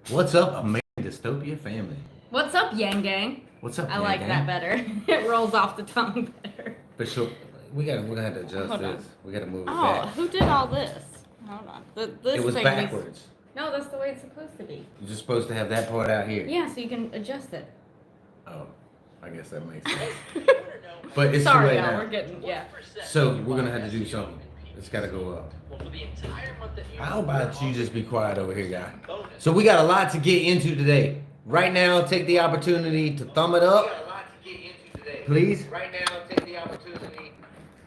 What's up, American Dystopia family? What's up, Yang Gang? What's up, I Yang like Gang? that better. It rolls off the tongue better. For sure. We're gonna have to adjust Hold this. on. We gotta move it Oh, back. who did all this? Hold on. This It was thing backwards. No, that's the way it's supposed to be. You're just supposed to have that part out here. Yeah, so you can adjust it. Oh, I guess that makes sense. But it's Sorry, too late y'all. now. We're getting So we're gonna have to do something. It's gotta go up. How about you just be quiet over here, guy? So we got a lot to get into today. Right now, take the opportunity to thumb it up. Please. Right now, take the opportunity.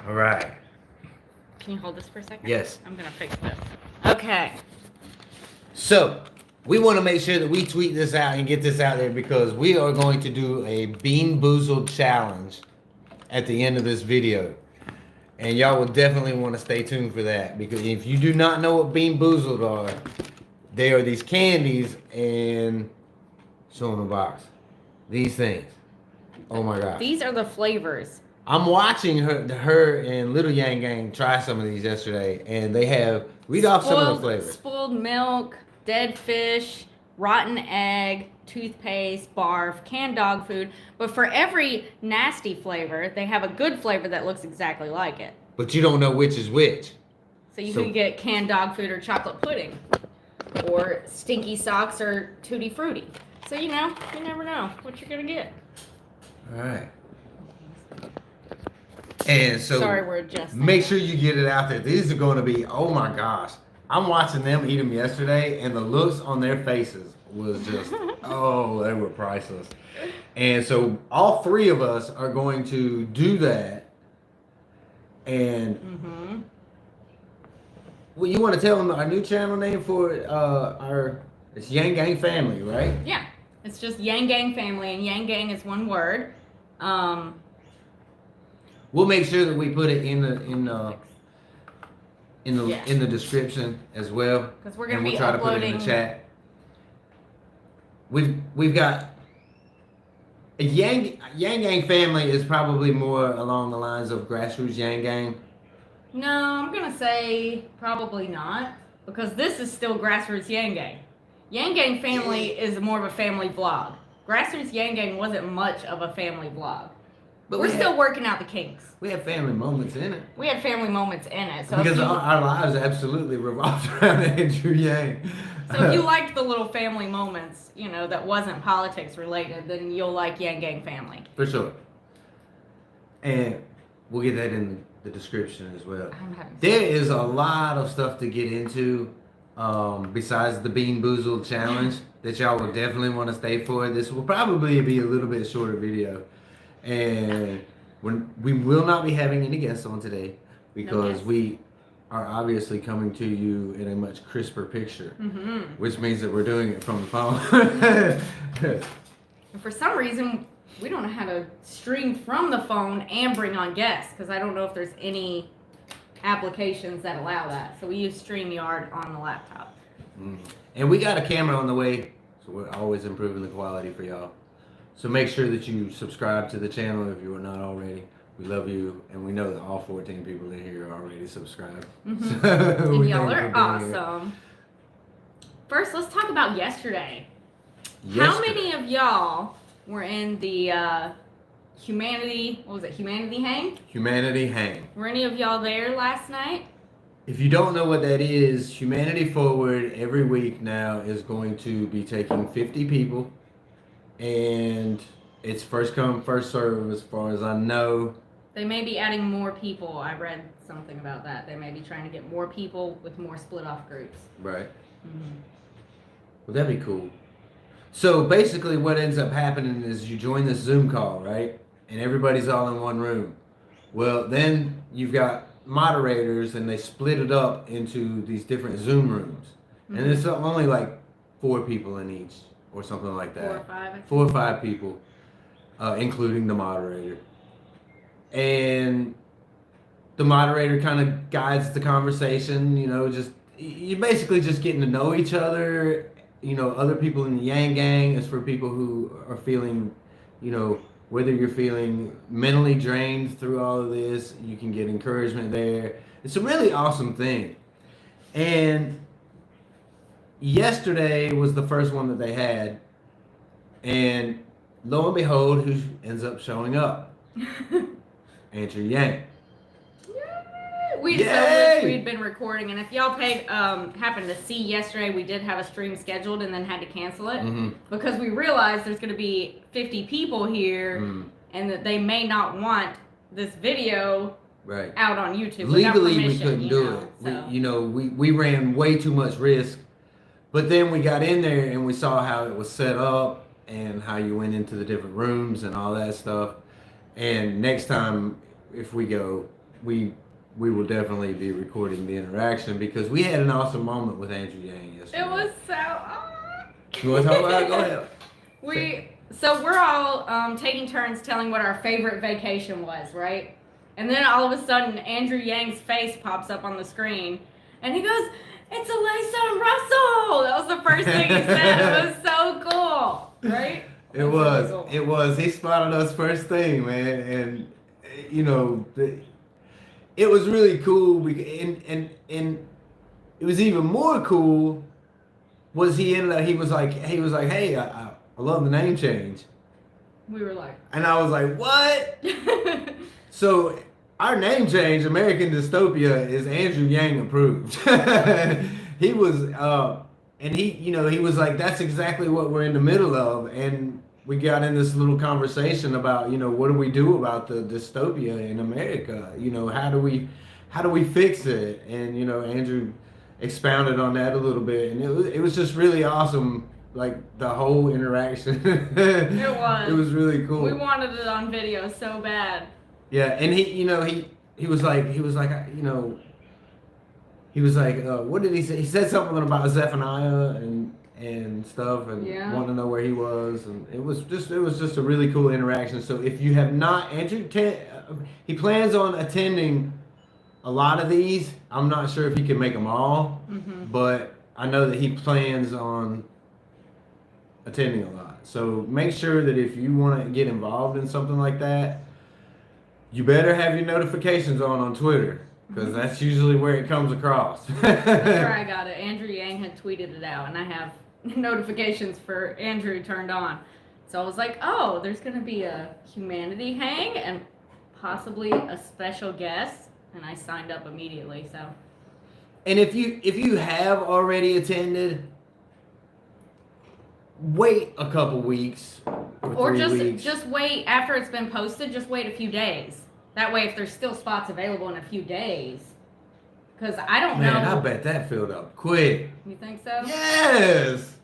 All right. Can you hold this for a second? Yes. I'm gonna fix this. Okay. So, we want to make sure that we tweet this out and get this out there because we are going to do a Bean Boozled challenge at the end of this video. And y'all will definitely want to stay tuned for that because if you do not know what Bean Boozled are, they are these candies and show in the box. These things. Oh my God. These are the flavors. I'm watching her and Little Yang Gang try some of these yesterday, and they have read off some of the flavors. Spoiled milk, dead fish, rotten egg, toothpaste, barf, canned dog food. But for every nasty flavor, they have a good flavor that looks exactly like it. But you don't know which is which. So you could get canned dog food or chocolate pudding, or stinky socks or tutti frutti. So you never know what you're gonna get. All right. And so, sorry, we're adjusting. Make sure you get it out there. These are going to be, oh my gosh. I'm watching them eat them yesterday, and the looks on their faces was just, oh, they were priceless. And so, all three of us are going to do that. And, well, you want to tell them our new channel name for it's Yang Gang Family, right? Yeah, it's just Yang Gang Family, and Yang Gang is one word. We'll make sure that we put it in the description as well. Because we're gonna we'll be try uploading. To put it in the chat. We've got a Yang Gang Family is probably more along the lines of grassroots Yang Gang. No, I'm gonna say probably not, because this is still grassroots Yang Gang. Yang Gang Family is more of a family vlog. Grassroots Yang Gang wasn't much of a family vlog. But we're still working out the kinks. We have family moments in it. We had family moments in it. So because our lives absolutely revolved around Andrew Yang. So if you liked the little family moments, that wasn't politics related, then you'll like Yang Gang Family. For sure. And we'll get that in the description as well. There is a lot of stuff to get into besides the Bean Boozled challenge that y'all will definitely want to stay for. This will probably be a little bit shorter video. And we will not be having any guests on today because we are obviously coming to you in a much crisper picture, which means that we're doing it from the phone. For some reason, we don't know how to stream from the phone and bring on guests because I don't know if there's any applications that allow that. So we use StreamYard on the laptop. And we got a camera on the way, so we're always improving the quality for y'all. So make sure that you subscribe to the channel if you are not already. We love you, and we know that all 14 people in here are already subscribed. So and y'all are awesome. First, let's talk about yesterday. How many of y'all were in the Humanity Hang? Humanity Hang. Were any of y'all there last night? If you don't know what that is, Humanity Forward every week now is going to be taking 50 people. And it's first come, first serve as far as I know. They may be adding more people. I read something about that. They may be trying to get more people with more split off groups. Right. Well, that'd be cool. So basically what ends up happening is you join this Zoom call, right? And everybody's all in one room. Well, then you've got moderators and they split it up into these different Zoom rooms. And it's only like 4 people in each. Or something like that. 4 or 5. 4 or 5 people, including the moderator. And the moderator kind of guides the conversation, you're basically just getting to know each other. Other people in the Yang Gang is for people who are feeling, whether you're feeling mentally drained through all of this, you can get encouragement there. It's a really awesome thing. And yesterday was the first one that they had, and lo and behold, who ends up showing up? Andrew Yang. We just wish we'd been recording, and if y'all happened to see yesterday, we did have a stream scheduled and then had to cancel it because we realized there's going to be 50 people here, and that they may not want this video out on YouTube. Legally, we couldn't do it. So. We ran way too much risk, but then we got in there and we saw how it was set up and how you went into the different rooms and all that stuff. And next time, if we go, we will definitely be recording the interaction because we had an awesome moment with Andrew Yang yesterday. It was so. You want to talk about it? Go ahead. So we're all taking turns telling what our favorite vacation was, right? And then all of a sudden, Andrew Yang's face pops up on the screen, and he goes, "It's Alyssa and Russell." That was the first thing he said. It was so cool, right? It was. Really cool. It was. He spotted us first thing, man, and it was really cool. And it was even more cool. Was he was like, hey, I love the name change. We were like, and I was like, what? So our name change, American Dystopia, is Andrew Yang approved. He was, and he was like, that's exactly what we're in the middle of. And we got in this little conversation about, what do we do about the dystopia in America? How do we fix it? And, Andrew expounded on that a little bit, and it was just really awesome. Like the whole interaction. It was. It was really cool. We wanted it on video so bad. Yeah, and he was like, what did he say? He said something about Zephaniah and stuff, and wanting to know where he was, and it was just a really cool interaction. So if you have not, Andrew, he plans on attending a lot of these. I'm not sure if he can make them all, but I know that he plans on attending a lot. So make sure that if you want to get involved in something like that, you better have your notifications on Twitter, because that's usually where it comes across. That's where I got it. Andrew Yang had tweeted it out, and I have notifications for Andrew turned on. So I was like, oh, there's going to be a humanity hang and possibly a special guest, and I signed up immediately. So. And if you have already attended, wait a couple weeks or just wait after it's been posted. Just wait a few days. That way, if there's still spots available in a few days, because I don't know. Man, I bet that filled up quick. You think so? Yes.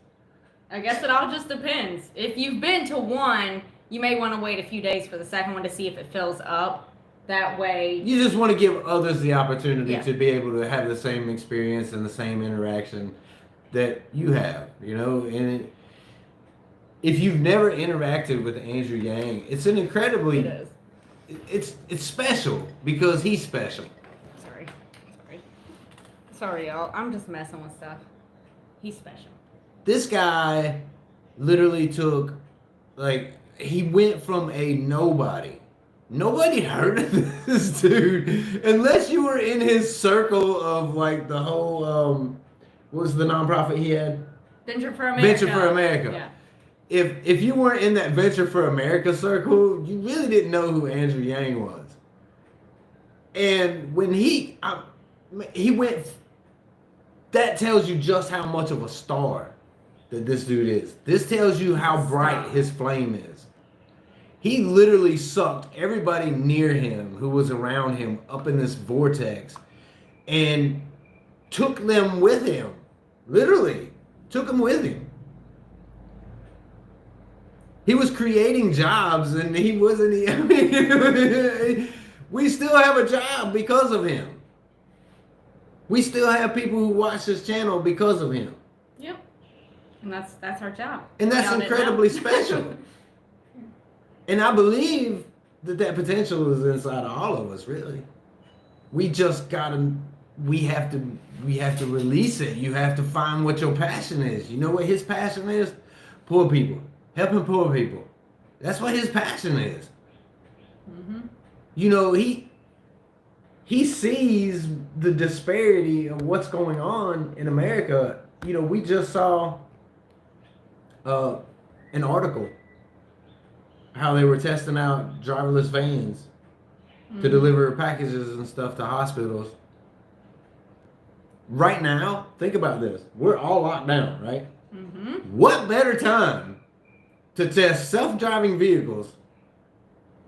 I guess it all just depends. If you've been to one, you may want to wait a few days for the second one to see if it fills up. That way, you just want to give others the opportunity to be able to have the same experience and the same interaction that you have. And if you've never interacted with Andrew Yang, it's an incredibly. It is. It's special because he's special. Sorry, y'all. I'm just messing with stuff. He's special. This guy literally took, he went from a nobody. Nobody heard of this dude unless you were in his circle of the whole what was the nonprofit he had? Venture for America. Venture for America. Yeah. If you weren't in that Venture for America circle, you really didn't know who Andrew Yang was. And when he went, that tells you just how much of a star that this dude is. This tells you how bright his flame is. He literally sucked everybody near him who was around him up in this vortex and took them with him. Literally, took them with him. He was creating jobs, and he wasn't. We still have a job because of him. We still have people who watch this channel because of him. Yep, and that's our job. And that's incredibly special. And I believe that potential is inside of all of us. Really, we just gotta. We have to release it. You have to find what your passion is. You know what his passion is? Poor people. Helping poor people. That's what his passion is. He sees the disparity of what's going on in America, we just saw an article how they were testing out driverless vans to deliver packages and stuff to hospitals. Right now, think about this. We're all locked down, right? Mm-hmm. What better time to test self-driving vehicles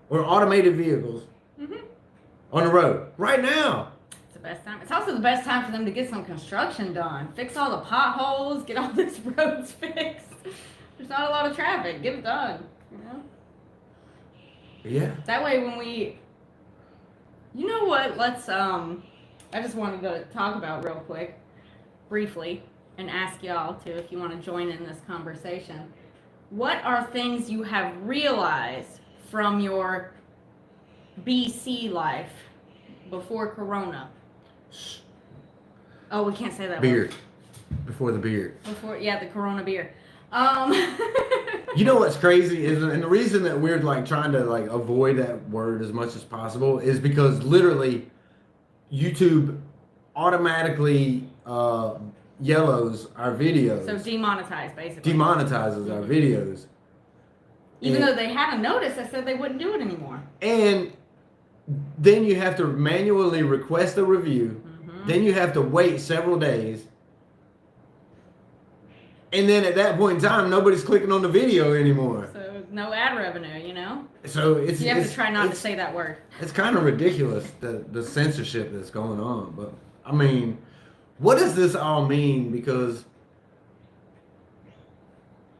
or automated vehicles on the road? Right now. It's the best time. It's also the best time for them to get some construction done. Fix all the potholes, get all these roads fixed. There's not a lot of traffic. Get it done, Yeah. That way when you know what, let's, I just wanted to talk about real quick, briefly, and ask y'all too if you want to join in this conversation. What are things you have realized from your BC life before Corona? Oh, we can't say that Beard. Before the beard. The Corona beer. You know what's crazy is, and the reason that we're like trying to like avoid that word as much as possible is because literally YouTube automatically yellows our videos. So demonetized, basically. Demonetizes our videos. Even though they had a notice that said they wouldn't do it anymore. And then you have to manually request a review. Then you have to wait several days. And then at that point in time, nobody's clicking on the video anymore. So no ad revenue, So it's you have to try not to say that word. It's kind of ridiculous, the censorship that's going on. But I mean, what does this all mean? Because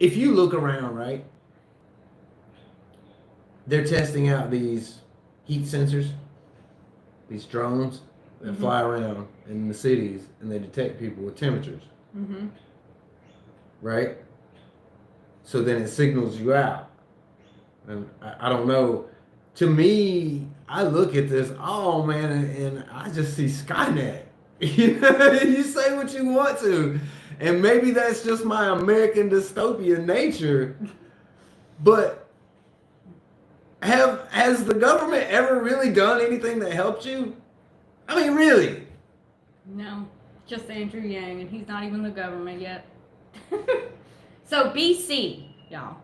if you look around, right, they're testing out these heat sensors, these drones that fly around in the cities and they detect people with temperatures. Right? So then it signals you out. And I don't know. To me, I look at this, oh man, and I just see Skynet. You say what you want to. And maybe that's just my American dystopian nature. But has the government ever really done anything that helped you? I mean, really? No. Just Andrew Yang, and he's not even the government yet. So BC, y'all.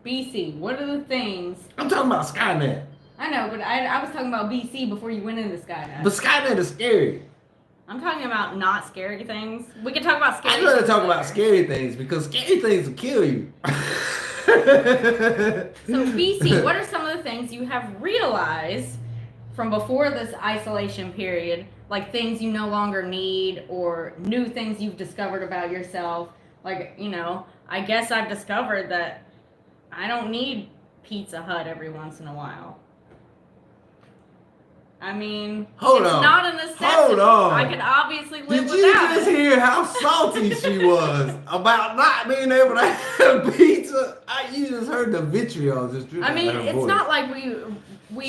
BC, what are the things? I'm talking about Skynet. I know, but I was talking about BC before you went into Skynet. But Skynet is scary. I'm talking about not scary things. We can talk about scary I'd things. rather talk about scary things because scary things will kill you. So BC, what are some of the things you have realized from before this isolation period, like things you no longer need or new things you've discovered about yourself? Like, I guess I've discovered that I don't need Pizza Hut every once in a while. I mean, Hold it's on. not a necessity. Hold on. I could obviously live Did without you just it. hear how salty she was about not being able to have pizza? You just heard the vitriol just dripping I mean, out of her it's voice. not like we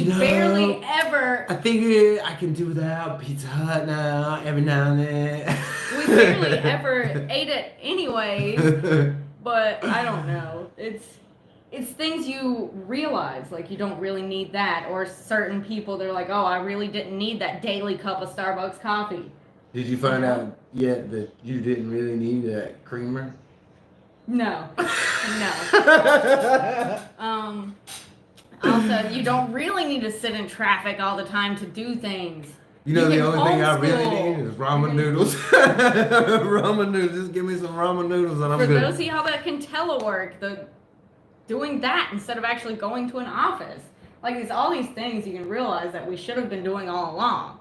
barely ever. I figured I can do without Pizza Hut now, every now and then. We barely ever ate it anyways. But I don't know. It's things you realize, like you don't really need that. Or certain people, they're like, oh, I really didn't need that daily cup of Starbucks coffee. Did you find out yet that you didn't really need that creamer? No. Also, you don't really need to sit in traffic all the time to do things. You know, the can only thing I really homeschool. need is ramen noodles. Ramen noodles. Just give me some ramen noodles and I'm For good. those of y'all that can telework, doing that instead of actually going to an office. Like, there's all these things you can realize that we should have been doing all along,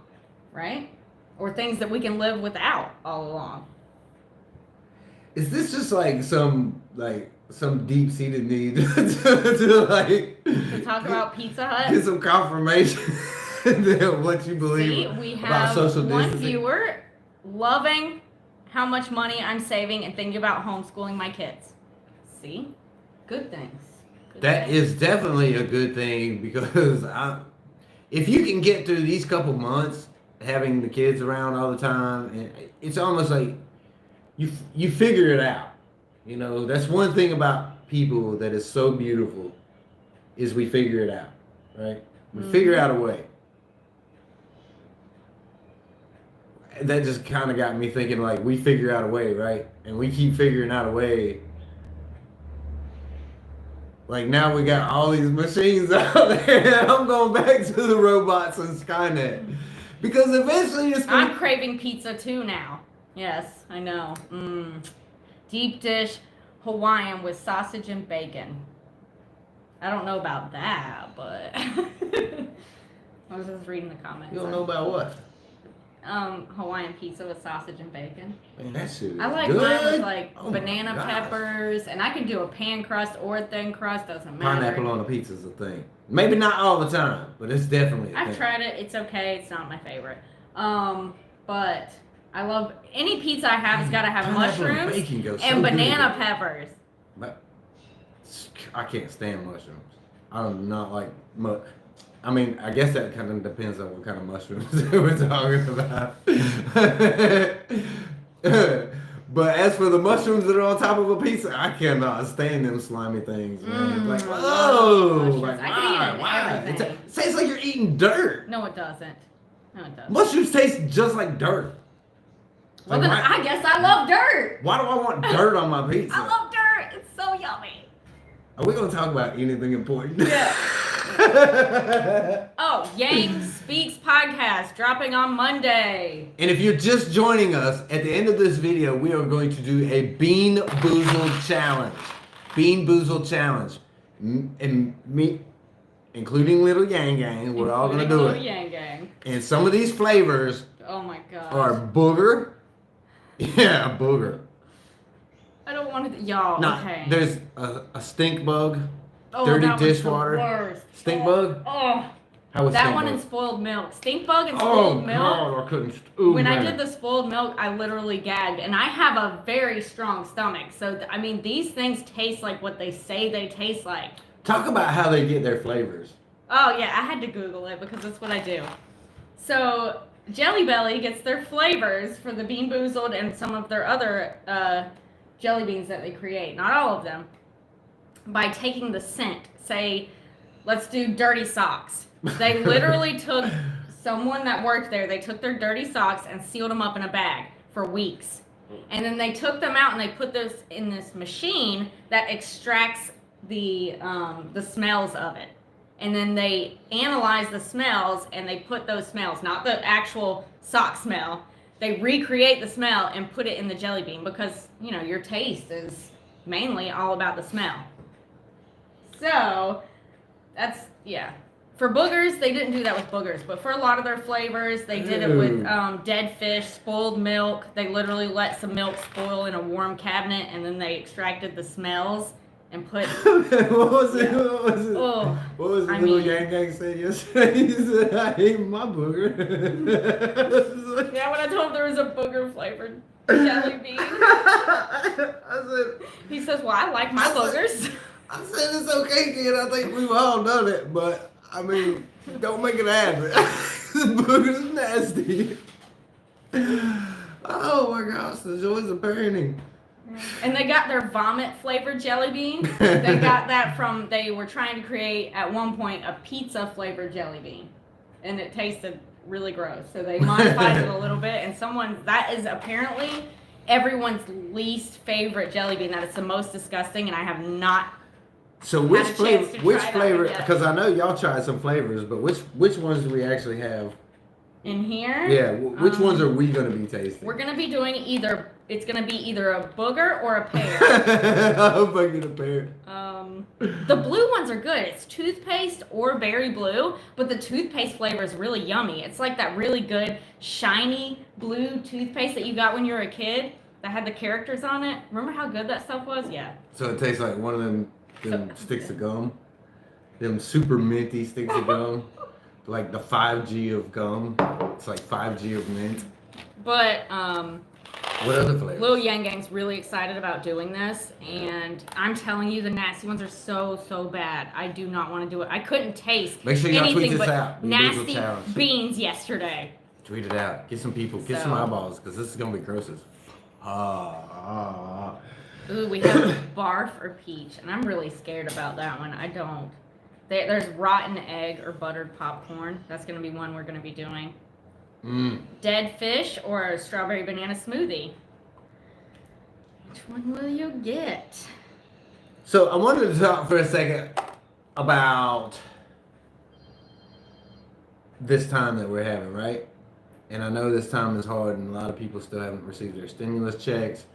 right? Or things that we can live without all along. Is this just like some deep-seated need to talk about Pizza Hut? Get some confirmation that what you believe See, we about have social one distancing? viewer loving how much money I'm saving and thinking about homeschooling my kids. See? Good things. That is definitely a good thing because if you can get through these couple months having the kids around all the time, it's almost like you figure it out. You know, that's one thing about people that is so beautiful is we figure it out, right? We figure out a way. that just kind of got me thinking, like, we figure out a way, right? And we keep figuring out a way. Like, now we got all these machines out there. I'm going back to the robots and Skynet. Because eventually it's going I'm craving pizza too now. Yes, I know. Deep dish Hawaiian with sausage and bacon. I don't know about that, but I was just reading the comments. You don't know about what? Hawaiian pizza with sausage and bacon. Man, that shit is I like good. mine with like Oh my banana gosh. peppers, and I can do a pan crust or a thin crust, doesn't matter. Pineapple on a pizza is a thing. Maybe not all the time, but it's definitely a I've thing. tried it. It's okay. It's not my favorite. But I love any pizza I have has got to have Pineapple and mushrooms bacon goes so and good banana together. peppers. But I can't stand mushrooms. I do not like I mean, I guess that kind of depends on what kind of mushrooms we're talking about. But as for the mushrooms that are on top of a pizza, I cannot stand them slimy things, man. Like, whoa! Like, I can eat why? everything. It tastes like you're eating dirt. No, it doesn't. No, it doesn't. Mushrooms taste just like dirt. Well, Like, then I guess I love dirt. why do I want dirt on my pizza? I love dirt. It's so yummy. Are we gonna talk about anything important? Yeah. Oh, Yang Speaks podcast dropping on Monday. And if you're just joining us, at the end of this video, we are going to do a Bean Boozled challenge. Bean Boozled challenge. And me, including Little Yang Gang, we're all gonna do Little it. Yang Gang. And some of these flavors Oh my god. are booger. Yeah, booger. I don't want to. Y'all. Now, Okay. there's a stink bug. Oh, dirty that one's dishwater. the worst. Stink Oh, bug? Oh. How was That stink one bug? and spoiled milk. Stink bug and Oh, spoiled milk. God, I couldn't. Ooh, When I man. did the spoiled milk, I literally gagged. And I have a very strong stomach. So, I mean, these things taste like what they say they taste like. Talk about how they get their flavors. Oh, yeah, I had to Google it because that's what I do. So, Jelly Belly gets their flavors for the Bean Boozled and some of their other jelly beans that they create. Not all of them. By taking the scent. Say, let's do dirty socks. They literally took someone that worked there, they took their dirty socks and sealed them up in a bag for weeks. And then they took them out and they put this in this machine that extracts the smells of it. And then they analyze the smells and they put those smells, not the actual sock smell. They recreate the smell and put it in the jelly bean because, you know, your taste is mainly all about the smell. So, that's, yeah. For boogers, they didn't do that with boogers, but for a lot of their flavors, they did it with dead fish, spoiled milk. They literally let some milk spoil in a warm cabinet, and then they extracted the smells and put... What was it? Yeah. What was it? Oh, What was the I little mean- Gang Gang said yesterday? He said, I hate my booger. yeah, when I told him there was a booger-flavored jelly bean, I said, he says, well, I like my boogers. I said, it's okay, kid. I think we've all done it, but I mean, don't make it happen. Booger's nasty. Oh my gosh, the joys of parenting. And they got their vomit-flavored jelly bean. They got that from, they were trying to create, at one point, a pizza-flavored jelly bean. And it tasted really gross. So they modified it a little bit. And that is apparently everyone's least favorite jelly bean. That is the most disgusting, and I have not. So which Had a chance flavor? to Which try that flavor? one yet. Because I know y'all tried some flavors, but which ones do we actually have? In here? Yeah, which ones are we gonna be tasting? We're gonna be doing it's gonna be either a booger or a pear. I hope I get a pair. The blue ones are good. It's toothpaste or berry blue, but the toothpaste flavor is really yummy. It's like that really good shiny blue toothpaste that you got when you were a kid that had the characters on it. Remember how good that stuff was? Yeah. So it tastes like one of them sticks of gum, them super minty sticks of gum, like the 5G of gum. It's like 5G of mint. But What other flavors? Lil Yang Gang's really excited about doing this, and I'm telling you, the nasty ones are so bad. I do not want to do it. I couldn't taste Make sure y'all tweet anything this but out. Bean Boozled nasty challenge. beans yesterday. Tweet it out. Get some people. Get some So- eyeballs, because this is gonna be gross as. Ooh, we have barf or peach, and I'm really scared about that one. I don't. There's rotten egg or buttered popcorn. That's gonna be one we're gonna be doing. Dead fish or a strawberry banana smoothie? Which one will you get? So I wanted to talk for a second about this time that we're having, right? And I know this time is hard, and a lot of people still haven't received their stimulus checks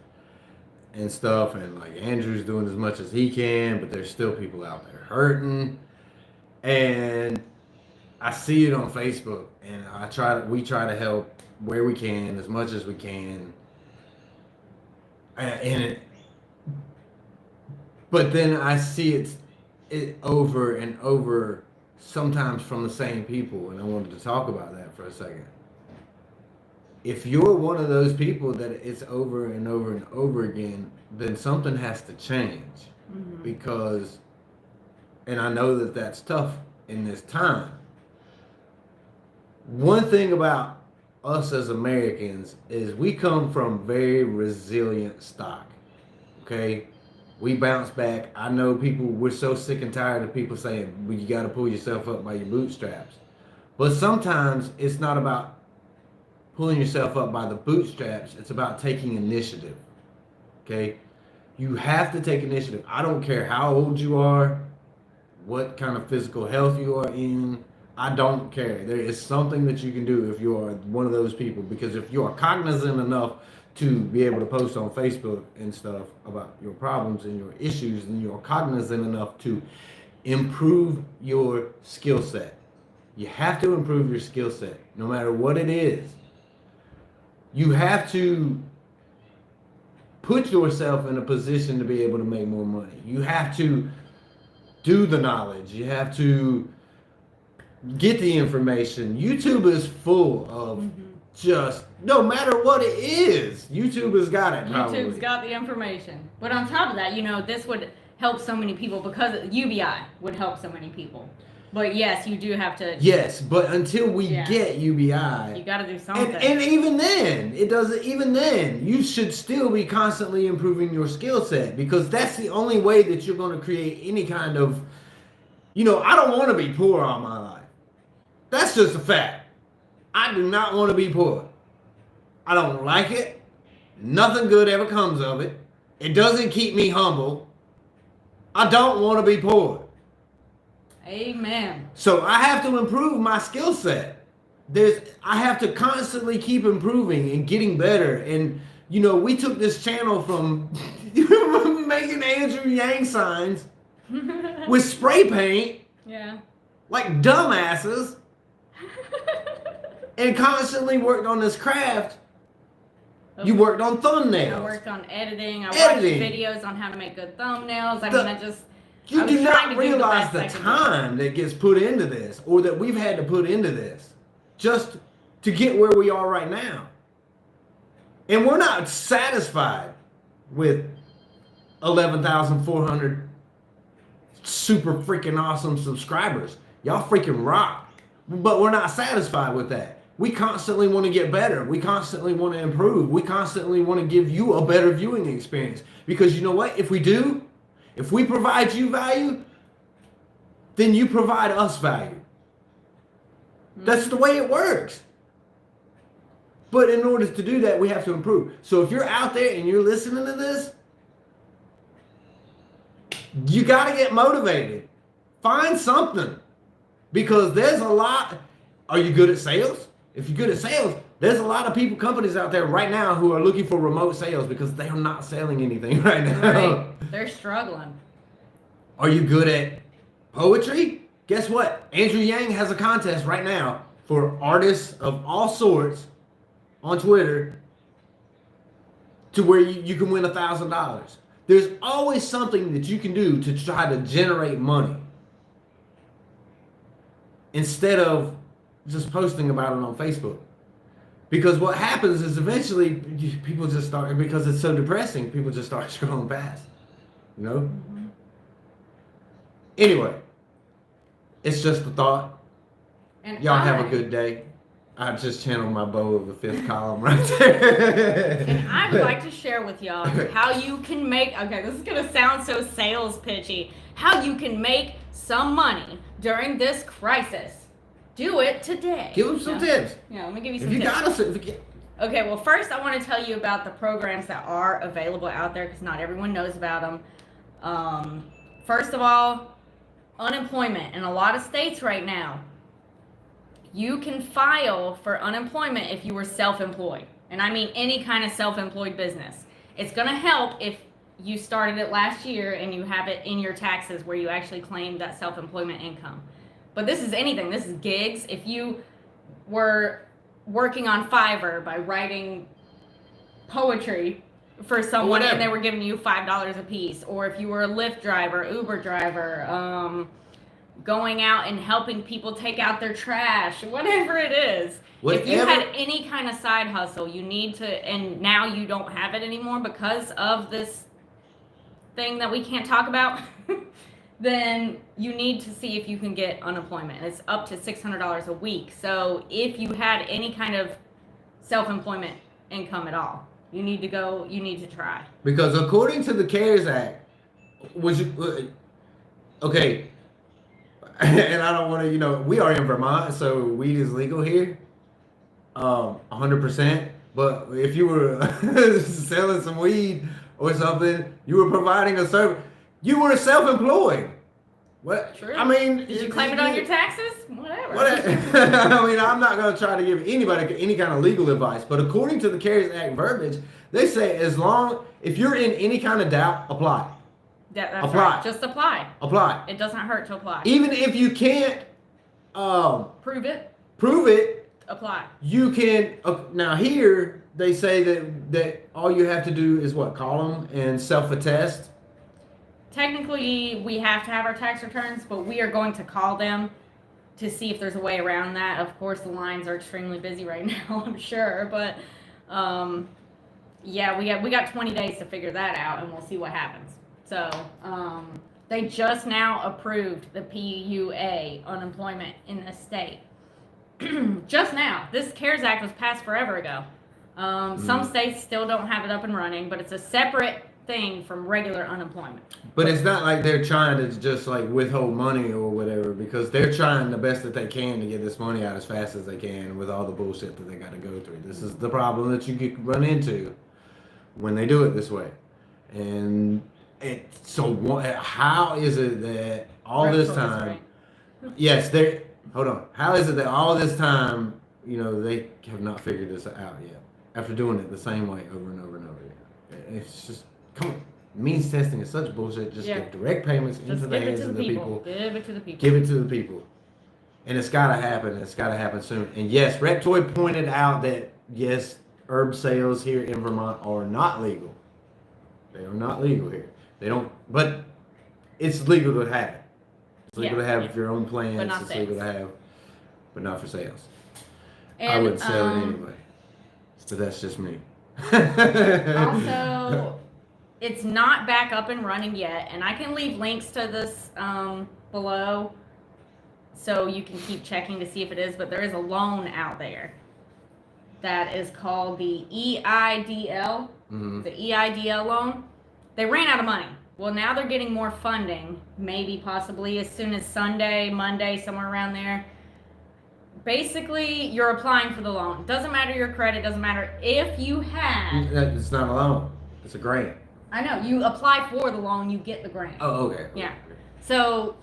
and stuff. And like Andrew's doing as much as he can, but there's still people out there hurting. And I see it on Facebook, and we try to help where we can, as much as we can. But then I see it over and over, sometimes from the same people, and I wanted to talk about that for a second. If you're one of those people that it's over and over and over again, then something has to change. Mm-hmm. Because, and I know that that's tough in this time. One thing about us as Americans is we come from very resilient stock. Okay? We bounce back. I know we're so sick and tired of people saying, well, you got to pull yourself up by your bootstraps. But sometimes it's not about pulling yourself up by the bootstraps. It's about taking initiative. Okay? You have to take initiative. I don't care how old you are, what kind of physical health you are in. I don't care. There is something that you can do if you are one of those people. Because if you are cognizant enough to be able to post on Facebook and stuff about your problems and your issues, and you're cognizant enough to improve your skill set. You have to improve your skill set, no matter what it is. You have to put yourself in a position to be able to make more money. You have to do the knowledge. You have to get the information. YouTube is full of just, no matter what it is, YouTube has got it. Probably. YouTube's got the information. But on top of that, this would help so many people, because UBI would help so many people. But yes, you do have to. Yes, but until we get UBI, you got to do something. And even then, even then, you should still be constantly improving your skill set, because that's the only way that you're going to create any kind of, I don't want to be poor all my life. That's just a fact. I do not want to be poor. I don't like it. Nothing good ever comes of it. It doesn't keep me humble. I don't want to be poor. Amen. So I have to improve my skill set. I have to constantly keep improving and getting better. And, we took this channel from making Andrew Yang signs with spray paint. Yeah. Like dumbasses. And constantly worked on this craft. You worked on thumbnails. I worked on editing. I watched videos on how to make good thumbnails. You do not realize the time that gets put into this, or that we've had to put into this, just to get where we are right now. And we're not satisfied with 11,400 super freaking awesome subscribers. Y'all freaking rock. But we're not satisfied with that. We constantly want to get better. We constantly want to improve. We constantly want to give you a better viewing experience. Because you know what? If we provide you value, then you provide us value. That's the way it works. But in order to do that, we have to improve. So if you're out there and you're listening to this, you got to get motivated. Find something. Because there's a lot. Are you good at sales? If you're good at sales, there's a lot of companies out there right now who are looking for remote sales because they're not selling anything right now. Right. They're struggling. Are you good at poetry? Guess what? Andrew Yang has a contest right now for artists of all sorts on Twitter to where you can win $1,000. There's always something that you can do to try to generate money instead of just posting about it on Facebook. Because what happens is eventually people just start, because it's so depressing, people just start scrolling past. Anyway, it's just a thought. And y'all have a good day. I just channeled my bow of the fifth column right there. And I would like to share with y'all how you can make, this is going to sound so sales pitchy, how you can make some money during this crisis. Do it today. Give them some tips. Yeah, let me give you some tips. Okay, well, first I want to tell you about the programs that are available out there because not everyone knows about them. First of all, unemployment. In a lot of states right now, you can file for unemployment if you were self-employed. And I mean any kind of self-employed business. It's going to help if you started it last year and you have it in your taxes where you actually claim that self-employment income. But this is anything. This is gigs. If you were working on Fiverr by writing poetry for someone and they were giving you $5 a piece, or if you were a Lyft driver, Uber driver, going out and helping people take out their trash, whatever it is. If you had any kind of side hustle, you need to, and now you don't have it anymore because of this thing that we can't talk about, then you need to see if you can get unemployment. It's up to $600 a week. So if you had any kind of self-employment income at all, you need to try. Because according to the CARES Act, okay, and I don't want to, we are in Vermont, so weed is legal here, 100%. But if you were selling some weed or something, you were providing a service. You were self-employed. What? True. I mean, did you claim it on your taxes? Whatever. I mean, I'm not going to try to give anybody any kind of legal advice, but according to the CARES Act verbiage, they say if you're in any kind of doubt, apply. That's apply. Right. Just apply. Apply. It doesn't hurt to apply. Even if you can't prove it, apply. You can. Now here they say that all you have to do is call them and self-attest. Technically, we have to have our tax returns, but we are going to call them to see if there's a way around that. Of course, the lines are extremely busy right now, I'm sure, but yeah, we got 20 days to figure that out, and we'll see what happens. So they just now approved the PUA unemployment in the state. Just now. This CARES Act was passed forever ago. Some states still don't have it up and running, but it's a separate thing from regular unemployment. But it's not like they're trying to just withhold money or whatever, because they're trying the best that they can to get this money out as fast as they can with all the bullshit that they got to go through. This is the problem that you run into when they do it this way. And how is it that all this time, how is it that all this time, they have not figured this out yet after doing it the same way over and over and over again? It's just, come on. Means testing is such bullshit. Just give direct payments into the hands of the people. Give it to the people. Give it to the people. And it's got to happen. It's got to happen soon. And yes, Reptoid pointed out that, yes, herb sales here in Vermont are not legal. They are not legal here. They don't, but it's legal to have it. It's legal to have your own plants. But not it's sales. legal to have, but not for sales. And, I would sell it anyway. But that's just me. Also, it's not back up and running yet, and I can leave links to this below so you can keep checking to see if it is, but there is a loan out there that is called the EIDL, the EIDL loan. They ran out of money. Well, now they're getting more funding, maybe possibly as soon as Sunday, Monday, somewhere around there. Basically, you're applying for the loan. Doesn't matter your credit, doesn't matter if you have. It's not a loan. It's a grant. I know. You apply for the loan, you get the grant. Oh, okay. Yeah. So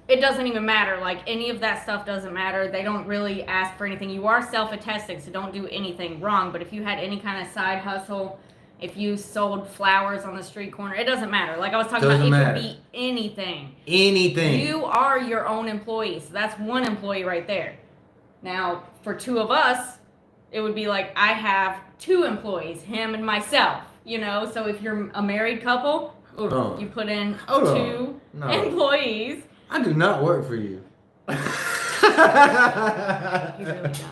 it doesn't even matter. Any of that stuff doesn't matter. They don't really ask for anything. You are self-attesting, so don't do anything wrong. But if you had any kind of side hustle, if you sold flowers on the street corner, it doesn't matter. Like I was talking about, it could be anything. Anything. You are your own employee. So that's one employee right there. Now, for two of us, it would be like I have two employees, him and myself, So if you're a married couple, you put in two employees. I do not work for you. He really does.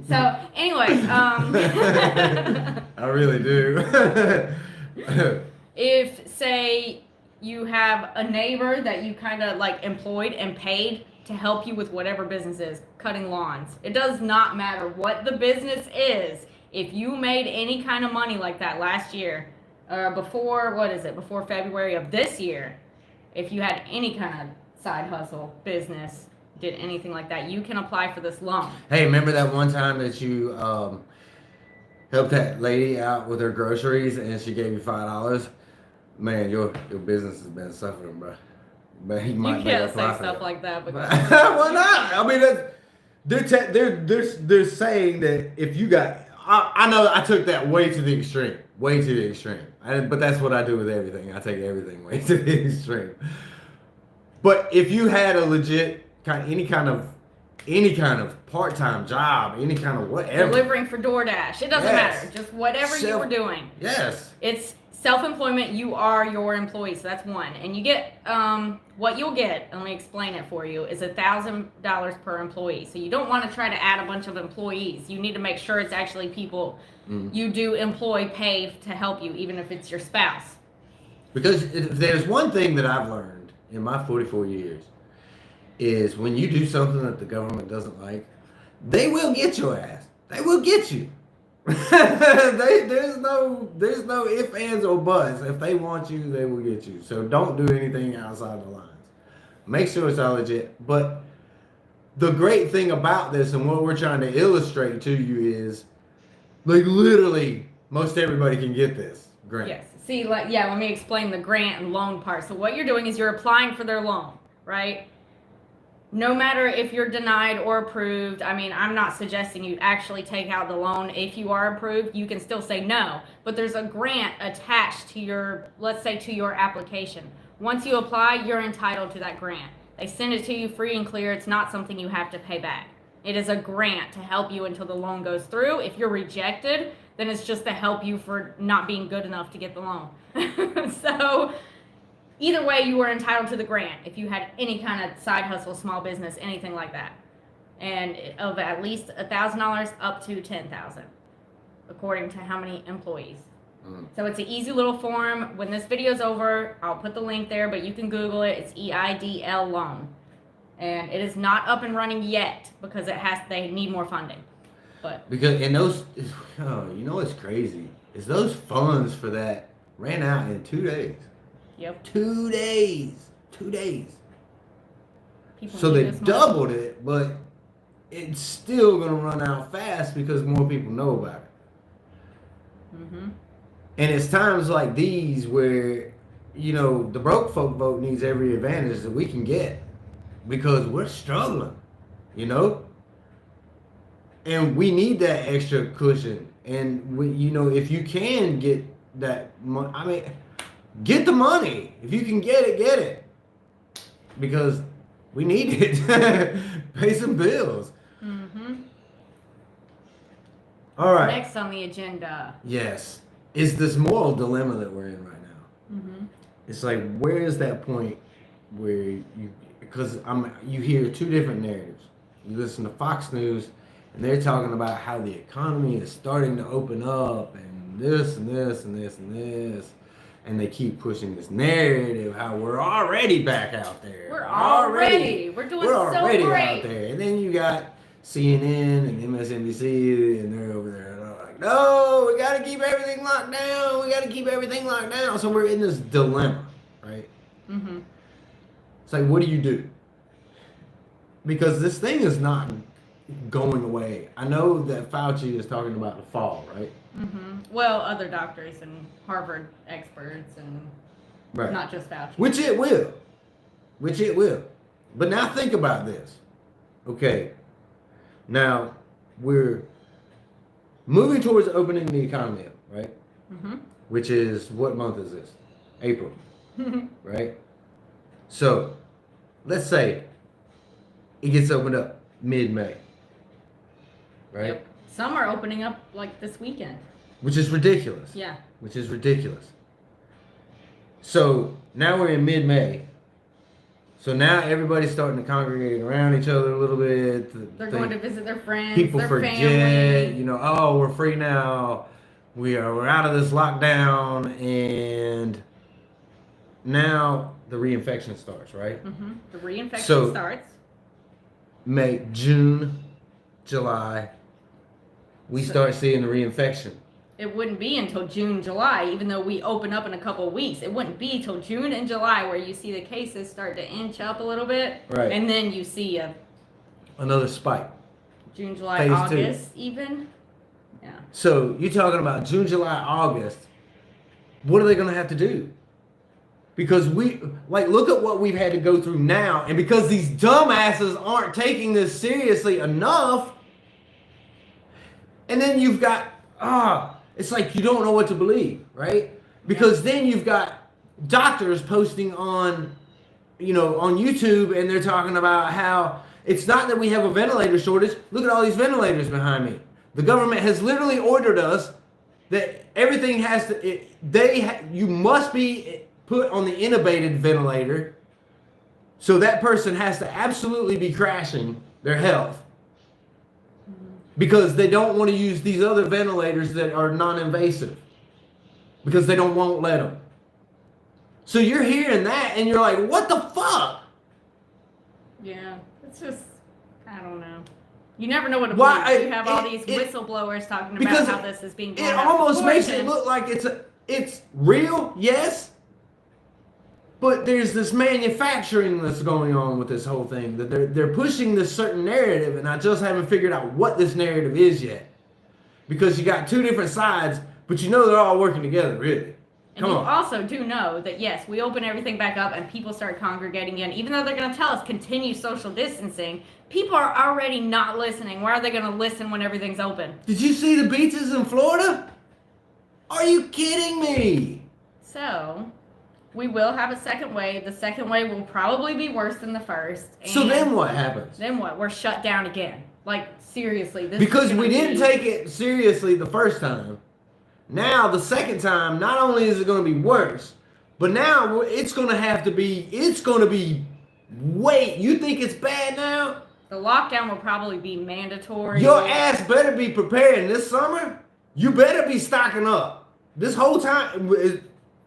So, anyways, I really do. If, say, you have a neighbor that you kind of employed and paid to help you with whatever business is, cutting lawns. It does not matter what the business is. If you made any kind of money like that last year, before February of this year, if you had any kind of side hustle business, did anything like that, you can apply for this loan. Hey, remember that one time that you helped that lady out with her groceries and she gave you $5? Man, your business has been suffering, bro. But he might You can't say stuff like that because why not? I mean, they're saying that if you got, I know I took that way to the extreme, but that's what I do with everything. I take everything way to the extreme. But if you had a legit any kind of part-time job, any kind of whatever, delivering for DoorDash, it doesn't matter. Just whatever you were doing. Yes. It's self-employment. You are your employee, so that's one. And you get what you'll get. Let me explain it for you. Is $1,000 per employee. So you don't want to try to add a bunch of employees. You need to make sure it's actually people you do employ, pay to help you, even if it's your spouse. Because if there's one thing that I've learned in my 44 years, is when you do something that the government doesn't like, they will get your ass. They will get you. There's no ifs, ands, or buts. If they want you, they will get you. So don't do anything outside the lines. Make sure it's all legit. But the great thing about this and what we're trying to illustrate to you is, like, literally, most everybody can get this grant. Yes. See, let me explain the grant and loan part. So what you're doing is you're applying for their loan, right? No matter if you're denied or approved, I mean, I'm not suggesting you actually take out the loan. If you are approved, you can still say no. But there's a grant attached to your, let's say, to your application. Once you apply, you're entitled to that grant. They send it to you free and clear. It's not something you have to pay back. It is a grant to help you until the loan goes through. If you're rejected, then it's just to help you for not being good enough to get the loan. So either way, you are entitled to the grant if you had any kind of side hustle, small business, anything like that. And of at least $1,000 up to $10,000, according to how many employees. So it's an easy little form. When this video is over, I'll put the link there, but you can Google it. It's EIDL loan. And it is not up and running yet because they need more funding. But those, you know what's crazy is those funds for that ran out in 2 days. Yep. 2 days. 2 days. People So they doubled it, but it's still gonna run out fast because more people know about it. Mm-hmm. And it's times like these where, the broke folk vote needs every advantage that we can get because we're struggling, and we need that extra cushion. And if you can get that money, get the money. If you can get it, because we need it. Pay some bills. Mm-hmm. All right. Next on the agenda. Yes. Is this moral dilemma that we're in right now. Mm-hmm. It's like, where is that point where because you hear two different narratives. You listen to Fox News, and they're talking about how the economy is starting to open up, and this and this and this and this. And they keep pushing this narrative how we're already back out there. We're doing so great out there. And then you got CNN and MSNBC, and they're over there and they're like, no, we got to keep everything locked down. So we're in this dilemma, right? Mm-hmm. It's like, what do you do? Because this thing is not going away. I know that Fauci is talking about the fall, right? Mm-hmm. Well, other doctors and Harvard experts and not just Fauci. Which it will. But now think about this. Okay. Now, we're moving towards opening the economy up, right? Mm-hmm. Which is, what month is this? April. Right? So, let's say it gets opened up mid-May. Right? Yep. Some are opening up like this weekend. Which is ridiculous. Yeah. Which is ridiculous. So now we're in mid-May. So now everybody's starting to congregate around each other a little bit. They're going to visit their friends, people their forget, family. Oh, we're free now. We're out of this lockdown, and now the reinfection starts, right? Mm-hmm. The reinfection starts. May, June, July, we start seeing the reinfection. It wouldn't be until June, July, even though we open up in a couple of weeks. It wouldn't be till June and July where you see the cases start to inch up a little bit. Right. And then you see a another spike. June, July, Phase August, 2. even. Yeah. So you're talking about June, July, August. What are they going to have to do? Because look at what we've had to go through now. And because these dumbasses aren't taking this seriously enough. And then you've got, it's like you don't know what to believe, right? Because then you've got doctors posting on YouTube, and they're talking about how it's not that we have a ventilator shortage. Look at all these ventilators behind me. The government has literally ordered us that everything has to, you must be put on the intubated ventilator. So that person has to absolutely be crashing their health because they don't want to use these other ventilators that are non-invasive because they won't let them. So you're hearing that and you're like, what the fuck? Yeah, it's just, I don't know. You never know what to believe. You have all these whistleblowers talking about how this is being done. It almost makes it look like it's real, yes, but there's this manufacturing that's going on with this whole thing. That they're pushing this certain narrative, and I just haven't figured out what this narrative is yet. Because you got two different sides, but they're all working together, really. And you also do know that, yes, we open everything back up and people start congregating in. Even though they're going to tell us continue social distancing, people are already not listening. Why are they going to listen when everything's open? Did you see the beaches in Florida? Are you kidding me? So, we will have a second wave. The second wave will probably be worse than the first. So then what happens? Then what? We're shut down again. Like, seriously. Because we didn't take it seriously the first time. Now, the second time, not only is it going to be worse, but now it's going to be, wait, you think it's bad now? The lockdown will probably be mandatory. Your ass better be preparing this summer. You better be stocking up. This whole time,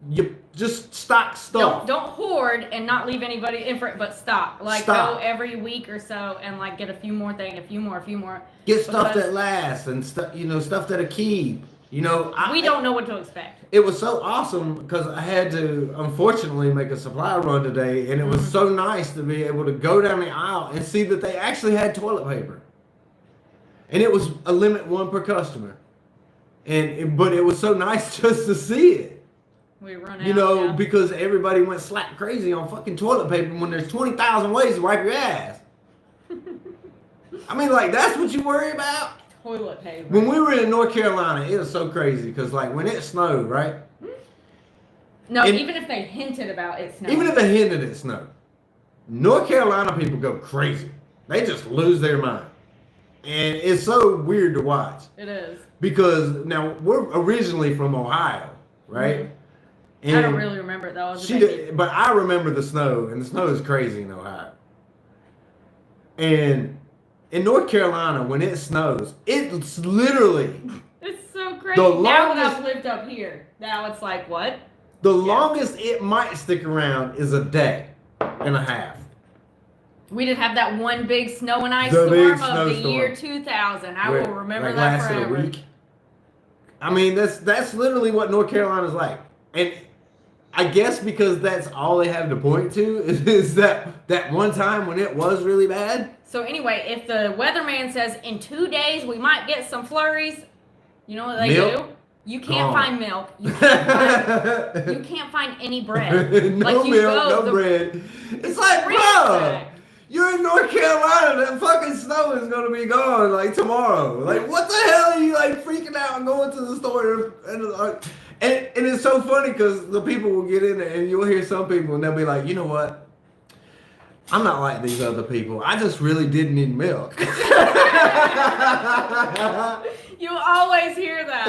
you just stock stuff. Don't hoard and not leave anybody in for it, but stock. Go every week or so and get a few more things, a few more. Get stuff that lasts and stuff, stuff that'll keep. We don't know what to expect. It was so awesome because I had to, unfortunately, make a supply run today, and it was so nice to be able to go down the aisle and see that they actually had toilet paper. And it was a limit one per customer. But it was so nice just to see it. We run out, because everybody went slap crazy on fucking toilet paper when there's 20,000 ways to wipe your ass. I mean, that's what you worry about? Toilet paper. When we were in North Carolina, it was so crazy because when it snowed, right? No, even if they hinted about it snowing. Even if they hinted it snowed, North Carolina people go crazy. They just lose their mind. And it's so weird to watch. It is. Because now we're originally from Ohio, right? And I don't really remember it though. But I remember the snow, and the snow is crazy in Ohio. And in North Carolina, when it snows, it's literally... It's so crazy. Now that I've lived up here, now it's like, what? The longest it might stick around is a day and a half. We did have that one big snow and ice storm of the year 2000. I will remember that forever. A week. I mean, that's literally what North Carolina's like. And I guess because that's all they have to point to is that one time when it was really bad. So anyway, if the weatherman says in 2 days we might get some flurries, you know what they do? You can't find milk. You can't find any bread. No milk, no bread. It's like, bro, you're in North Carolina. That fucking snow is gonna be gone tomorrow. What the hell are you freaking out and going to the store and it's so funny because the people will get in there and you'll hear some people and they'll be like, you know what? I'm not like these other people. I just really did need milk. You always hear that.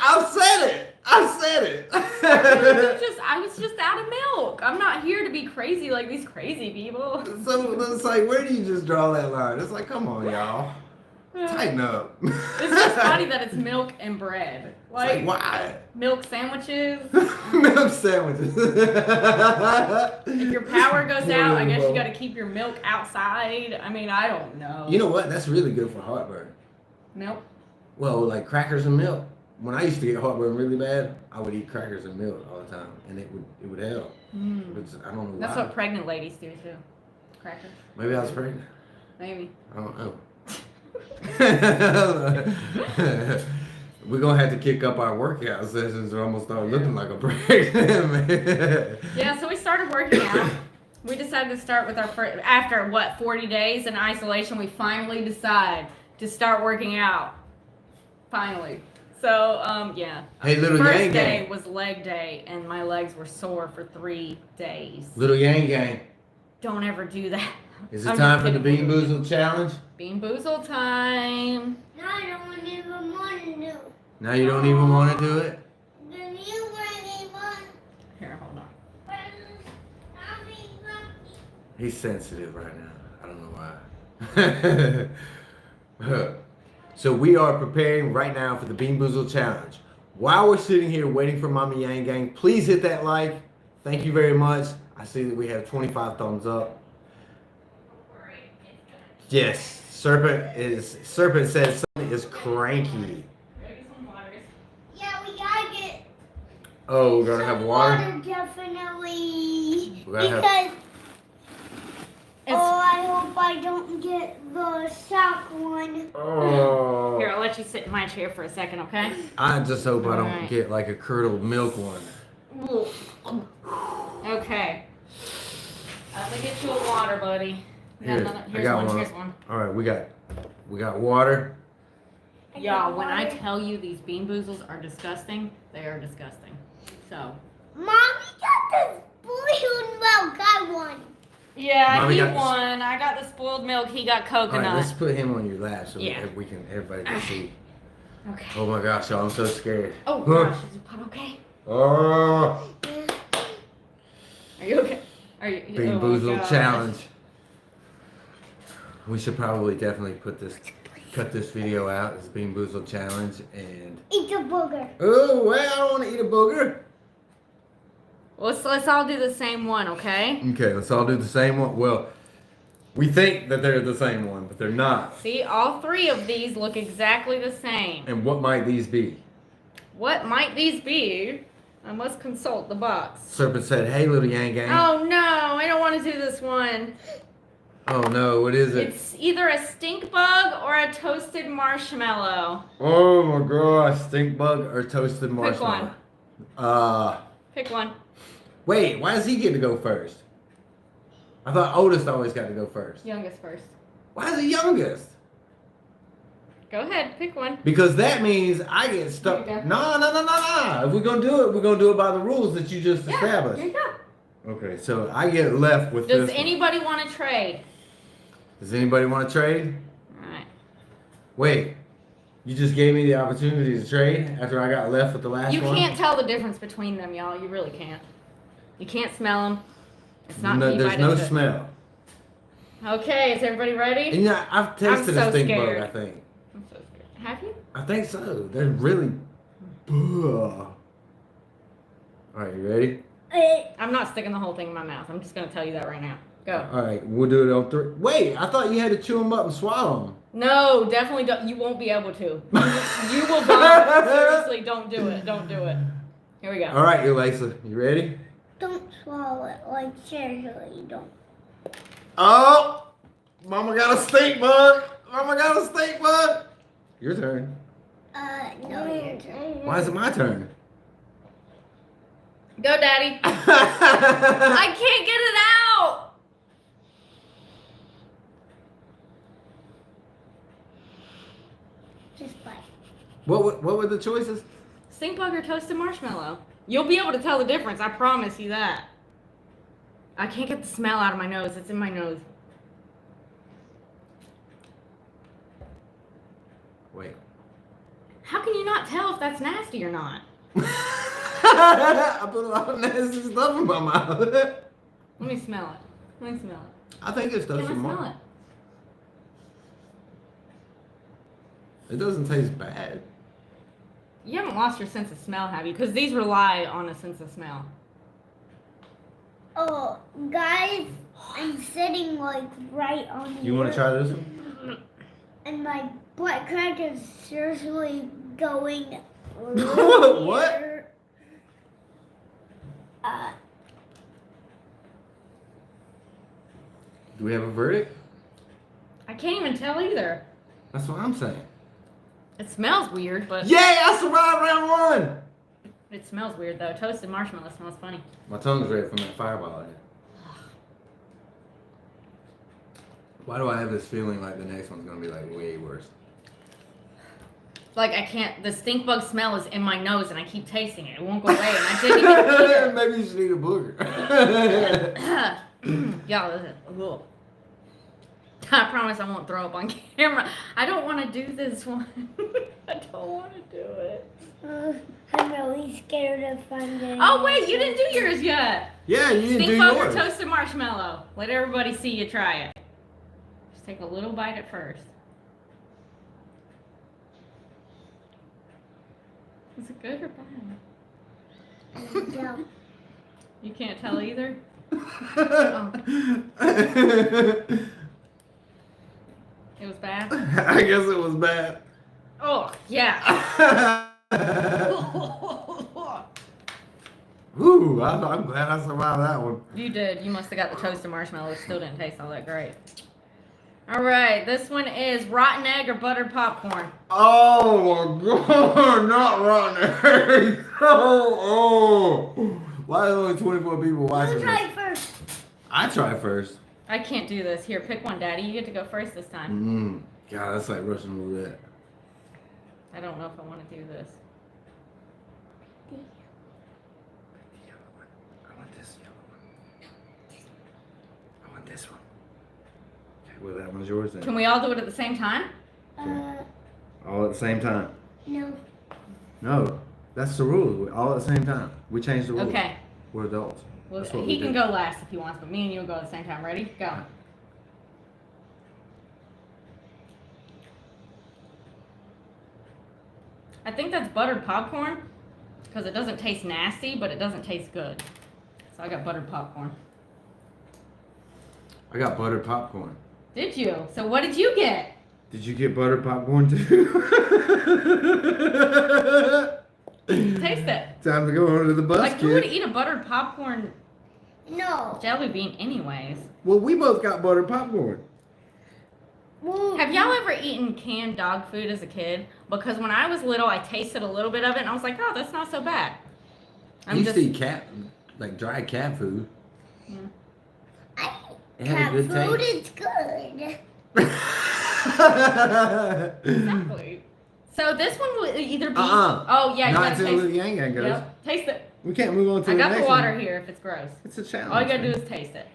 I've said it. I was just out of milk. I'm not here to be crazy like these crazy people. So it's where do you just draw that line? It's come on, y'all. Tighten up. It's just funny that it's milk and bread. Why? Milk sandwiches. Milk sandwiches. If your power goes out, I guess you got to keep your milk outside. I mean, I don't know. You know what? That's really good for heartburn. Milk? Well, crackers and milk. When I used to get heartburn really bad, I would eat crackers and milk all the time, and it would help. I don't know why. That's what pregnant ladies do too. Crackers. Maybe I was pregnant. Maybe. I don't know. We're gonna have to kick up our workout sessions or I'm gonna start looking like a pregnant. Yeah, so we started working out. We decided to start with our first, after 40 days in isolation, we finally decide to start working out. Finally. So, yeah. Hey, little First Yang day Gang. was leg day, and my legs were sore for 3 days. Little Yang Gang. Don't ever do that. Is it time for the Bean Boozled challenge? Bean Boozled time. No, I don't even want to do. Now you don't even want to do it? Then you bring me one. Here, hold on. He's sensitive right now. I don't know why. So we are preparing right now for the Bean Boozled challenge. While we're sitting here waiting for Mommy Yang Gang, please hit that like. Thank you very much. I see that we have 25 thumbs up. Yes, Serpent says something is cranky. Yeah, we gotta get. Oh, we're gonna have water. Definitely. We're gonna have- Because. I hope I don't get the shock one. Oh. Here, I'll let you sit in my chair for a second, okay? I just hope I don't Alright. get like a curdled milk one. Okay. Let me get you a water, buddy. Here, No, I here's got one. one. Here's one. All right, we got water. Y'all, when I tell you these Bean Boozles are disgusting, they are disgusting. So. Mommy got this blue milk. I won. Yeah, Mommy he got this- won. I got the spoiled milk. He got All coconut. right, let's put him on your lap so Yeah. everybody can see. Okay. Oh my gosh, y'all, I'm so scared. Oh gosh, is your pot okay? Oh, Are you okay? Are you? Bean oh my Boozled gosh. challenge. We should probably definitely cut this video out as Bean Boozled challenge and. Eat a booger. Oh well, I don't want to eat a booger. Let's all do the same one, okay? Okay, let's all do the same one. Well, we think that they're the same one, but they're not. See, all 3 of these look exactly the same. And what might these be? What might these be? I must consult the box. Serpent said, "Hey, little Yang Gang." Oh no, I don't want to do this one. Oh no, what is it? It's either a stink bug or a toasted marshmallow. Oh my gosh, stink bug or toasted marshmallow? one. Pick one. Wait, why does he get to go first? I thought oldest always got to go first. Youngest first. Why is he youngest? Go ahead, pick one. Because that means I get stuck. There you go. No. If we're gonna do it, we're gonna do it by the rules that you just Here established. you go. Okay, so I get left with Does this. anybody want to trade? Does anybody want to trade? Alright. Wait, you just gave me the opportunity to trade after I got left with the last You one? can't tell the difference between them, y'all. You really can't. You can't smell them. It's not No, you there's bite no into it. smell. Okay, is everybody ready? And yeah, I've tasted so a stink scared. bug, I think. I'm so scared. Have you? I think so. They're really. Ugh. Alright, you ready? I'm not sticking the whole thing in my mouth. I'm just gonna tell you that right now. Go. Alright, we'll do it on 3. Wait, I thought you had to chew them up and swallow them. No, definitely don't. You won't be able to. You will vomit. Seriously, don't do it. Don't do it. Here we go. Alright, Elisa, you ready? Don't swallow it. Like, seriously, don't. Oh! Mama got a stink bug! Mama got a stink bug! Your turn. No, your turn. Why is it my turn? Go, Daddy. I can't get it out. Just bite. What were the choices? Stink bug or toasted marshmallow? You'll be able to tell the difference. I promise you that. I can't get the smell out of my nose. It's in my nose. Wait. How can you not tell if that's nasty or not? I put a lot of nasty stuff in my mouth. Let me smell it. Let me smell it. I think it's Can I toasted smell marshmallow. it? It doesn't taste bad. You haven't lost your sense of smell, have you? Because these rely on a sense of smell. Oh, guys, I'm sitting like right on You want to try this one? And my butt crack is seriously going. What? Here. Do we have a verdict? I can't even tell either. That's what I'm saying. It smells weird, but Yay! I survived round 1. it smells weird though. Toasted marshmallow smells funny. My tongue's red from that fireball. Why do I have this feeling like the next one's gonna be like way worse? Like I can't. The stink bug smell is in my nose, and I keep tasting it. It won't go away, and I didn't even. Maybe you should eat a booger. Yeah, ugh. I promise I won't throw up on camera. I don't want to do this one. I don't want to do it. I'm really scared of finding. Oh wait, you didn't do yours yet. Yeah, you didn't Stink do bug or yours. toasted marshmallow. Let everybody see you try it. Just take a little bite at first. Is it good or bad? No. You can't tell either? It was bad? I guess it was bad. Oh, yeah. Ooh, I'm glad I survived that one. You did. You must have got the toasted marshmallow. It still didn't taste all that great. All right. This one is rotten egg or buttered popcorn. Oh my god, not rotten eggs. Oh. Why are there only 24 people watching You try this? first. I try first. I can't do this. Here, pick one, Daddy. You get to go first this time. God, that's like Russian roulette. I don't know if I want to do this. I want this yellow one. I want this one. Okay, well, that one's yours then. Can we all do it at the same time? All at the same time. No. No, that's the rule. All at the same time. We changed the rules. Okay. We're adults. Well, That's what he we can do. go last if he wants, but me and you will go at the same time. Ready? Go. I think that's buttered popcorn because it doesn't taste nasty, but it doesn't taste good. So I got buttered popcorn. I got buttered popcorn. Did you? So what did you get? Did you get buttered popcorn too? Taste it. Time to go under the bus, Like, who would kid. eat a buttered popcorn No. jelly bean anyways? Well, we both got buttered popcorn. Well, Have y'all ever eaten canned dog food as a kid? Because when I was little, I tasted a little bit of it, and I was like, oh, that's not so bad. I used to eat like dry cat food. Yeah. It had cat a good food taste. is good. Exactly. So this one will either be. Uh-uh. Oh yeah, you Not gotta until taste. the Yang Yang goes. Yep. Taste it. We can't move on to I the got next the water one. here. If it's gross, It's a challenge. all you gotta do man. is taste it.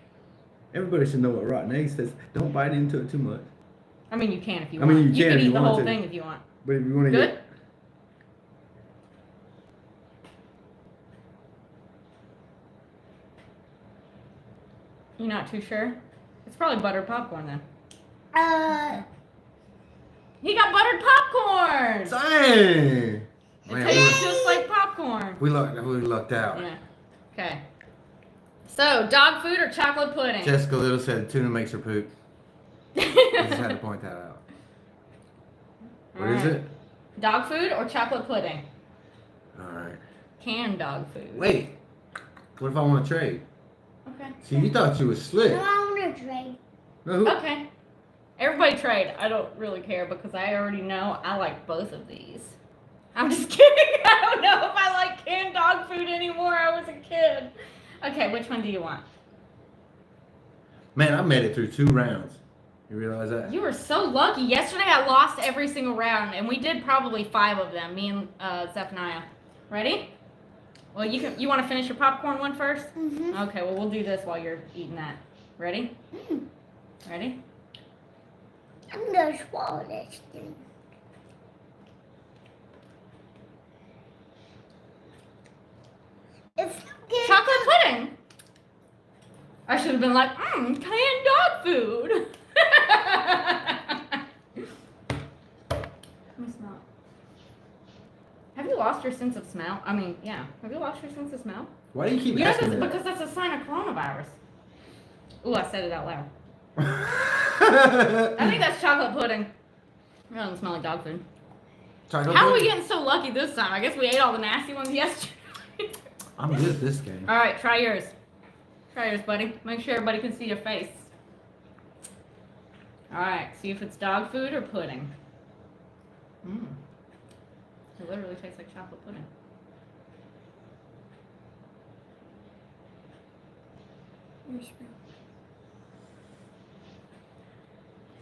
Everybody should know what rotten eggs taste. Don't bite into it too much. I mean, you can if you I want. mean, you can can if eat you the want whole to. thing if you want. But if you want to Good. get, You're not too sure? It's probably buttered popcorn then. He got buttered popcorn. dang, It man, tastes just like popcorn. we lucked out. Yeah. Okay. So, dog food or chocolate pudding? Jessica Little said tuna makes her poop. I just had to point that out. What is it? Dog food or chocolate pudding? All right. Canned dog food. Wait. What if I want to trade? Okay. See, you thought you was slick. No, I want to trade. No, who? Okay. Everybody trade. I don't really care because I already know I like both of these. I'm just kidding. I don't know if I like canned dog food anymore. I was a kid. Okay, which one do you want? Man, I made it through 2 rounds. You realize that? You were so lucky. Yesterday I lost every single round, and we did probably 5 of them, me and Zephaniah. Ready? Well, you want to finish your popcorn one first? Mm-hmm. Okay, well, we'll do this while you're eating that. Ready? Ready? I'm going to swallow this thing. It's okay. Chocolate pudding. I should have been like, canned dog food. Let me smell. Have you lost your sense of smell? I mean, yeah. Have you lost your sense of smell? Why do you keep You know, asking that's me because that's a sign of coronavirus. Ooh, I said it out loud. that? I think that's chocolate pudding. It doesn't smell like dog food. Chocolate How are we pudding? getting so lucky this time? I guess we ate all the nasty ones yesterday. I'm good at this game. All right, try yours. Try yours, buddy. Make sure everybody can see your face. All right, see if it's dog food or pudding. It literally tastes like chocolate pudding.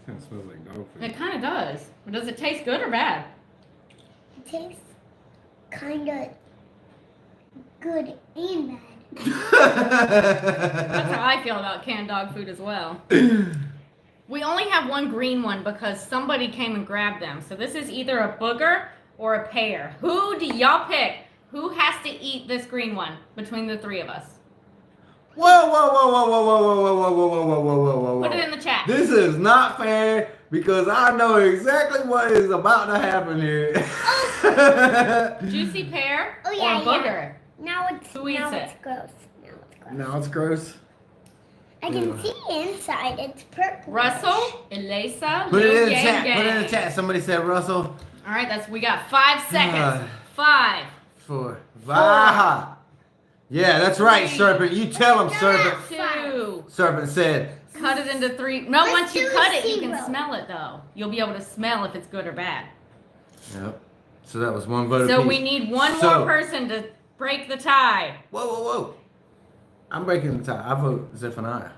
Kind of smells like dog food. It kind of does. But does it taste good or bad? It tastes kind of good and bad. That's how I feel about canned dog food as well. We only have one green one because somebody came and grabbed them. So this is either a booger or a pear. Who do y'all pick? Who has to eat this green one between the three of us? Whoa, whoa, whoa, whoa, whoa, whoa, whoa, whoa, whoa, whoa, whoa, whoa, whoa, whoa. Put it in the chat. This is not fair because I know exactly what is about to happen here. Juicy pear Oh, yeah, or booger? Now it's Who eats now it? it's gross. Now it's gross. Now it's gross. I can see inside. It's purple. Russell, Elisa, Put it Lil in the Yang chat. Gang. Put it in the chat. Somebody said Russell. All right, we got 5 seconds. 5. 4. Vaha. Yeah, that's right, Serpent. You tell him, Serpent. 2. Serpent said. Cut it into 3. No, Let's once you do cut it, you 0. can smell it though. You'll be able to smell if it's good or bad. Yep. So that was one vote So apiece. we need one So- more person to break the tie. Whoa, whoa, whoa. I'm breaking the tie. I vote Zephaniah.